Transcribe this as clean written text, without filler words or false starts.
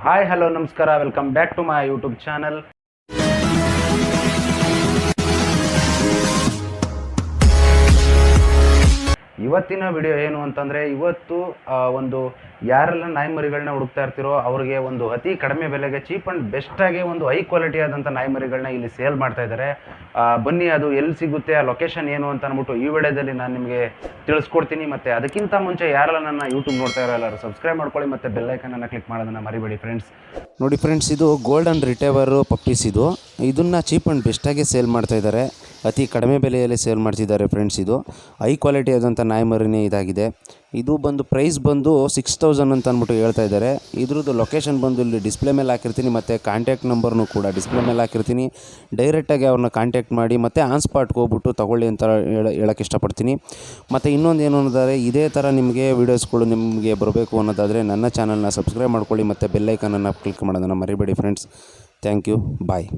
Hi hello ನಮಸ್ಕಾರ, welcome back to my YouTube channel. ಇವತ್ತಿನ video ಏನು ಅಂತಂದರೆ, ಇವತ್ತು ಒಂದು ಯಾರೆಲ್ಲ ನಾಯಿ ಮರಿಗಳನ್ನ ಹುಡುಕ್ತಾ ಇರ್ತೀರೋ ಅವ್ರಿಗೆ ಒಂದು ಅತಿ ಕಡಿಮೆ ಬೆಲೆಗೆ ಚೀಪ್ ಆ್ಯಂಡ್ ಬೆಸ್ಟಾಗಿ ಒಂದು ಹೈ ಕ್ವಾಲಿಟಿ ಆದಂಥ ನಾಯಿ ಮರಿಗಳನ್ನ ಇಲ್ಲಿ ಸೇಲ್ ಮಾಡ್ತಾ ಇದ್ದಾರೆ. ಬನ್ನಿ, ಅದು ಎಲ್ಲಿ ಸಿಗುತ್ತೆ, ಆ ಲೊಕೇಶನ್ ಏನು ಅಂತ ಅಂದ್ಬಿಟ್ಟು ಈ ವಿಡಿಯೋದಲ್ಲಿ ನಾನು ನಿಮಗೆ ತಿಳಿಸ್ಕೊಡ್ತೀನಿ. ಮತ್ತು ಅದಕ್ಕಿಂತ ಮುಂಚೆ ಯಾರೆಲ್ಲ ನನ್ನ ಯೂಟ್ಯೂಬ್ ನೋಡ್ತಾ ಇರೋ ಎಲ್ಲರೂ ಸಬ್ಸ್ಕ್ರೈಬ್ ಮಾಡ್ಕೊಳ್ಳಿ ಮತ್ತು ಬೆಲ್ಲೈಕನನ್ನು ಕ್ಲಿಕ್ ಮಾಡೋದನ್ನು ಮರಿಬೇಡಿ ಫ್ರೆಂಡ್ಸ್. ನೋಡಿ ಫ್ರೆಂಡ್ಸ್, ಇದು ಗೋಲ್ಡನ್ ರಿಟ್ರೀವರ್ ಪಪ್ಪೀಸ್. ಇದನ್ನು ಚೀಪ್ ಆ್ಯಂಡ್ ಬೆಸ್ಟಾಗಿ ಸೇಲ್ ಮಾಡ್ತಾ ಇದ್ದಾರೆ. ಅತಿ ಕಡಿಮೆ ಬೆಲೆಯಲ್ಲಿ ಸೇಲ್ ಮಾಡ್ತಿದ್ದಾರೆ ಫ್ರೆಂಡ್ಸ್. ಇದು ಹೈ ಕ್ವಾಲಿಟಿ ಆದಂಥ ನಾಯಿ ಮರಿನೇ ಇದಾಗಿದೆ. ಇದು ಬಂದು ಪ್ರೈಸ್ ಬಂದು 6000 ಅಂತ ಅಂದ್ಬಿಟ್ಟು ಹೇಳ್ತಾ ಇದ್ದಾರೆ. ಇದ್ರದ್ದು ಲೊಕೇಶನ್ ಬಂದು ಇಲ್ಲಿ ಡಿಸ್ಪ್ಲೇ ಮೇಲೆ ಹಾಕಿರ್ತೀನಿ, ಮತ್ತು ಕಾಂಟ್ಯಾಕ್ಟ್ ನಂಬರ್ನು ಕೂಡ ಡಿಸ್ಪ್ಲೇ ಮೇಲೆ ಹಾಕಿರ್ತೀನಿ. ಡೈರೆಕ್ಟಾಗಿ ಅವ್ರನ್ನ ಕಾಂಟ್ಯಾಕ್ಟ್ ಮಾಡಿ ಮತ್ತು ಆನ್ ಸ್ಪಾಟ್ಗೆ ಹೋಗ್ಬಿಟ್ಟು ತೊಗೊಳ್ಳಿ ಅಂತ ಹೇಳೋಕ್ಕೆ ಇಷ್ಟಪಡ್ತೀನಿ. ಮತ್ತು ಇನ್ನೊಂದು ಏನು ಅನ್ನೋದಾದರೆ, ಇದೇ ಥರ ನಿಮಗೆ ವೀಡಿಯೋಸ್ಗಳು ನಿಮಗೆ ಬರಬೇಕು ಅನ್ನೋದಾದರೆ ನನ್ನ ಚಾನಲ್ನ ಸಬ್ಸ್ಕ್ರೈಬ್ ಮಾಡ್ಕೊಳ್ಳಿ ಮತ್ತು ಬೆಲ್ಲೈಕನನ್ನು ಕ್ಲಿಕ್ ಮಾಡೋದನ್ನು ಮರಿಬೇಡಿ ಫ್ರೆಂಡ್ಸ್. Thank you, bye.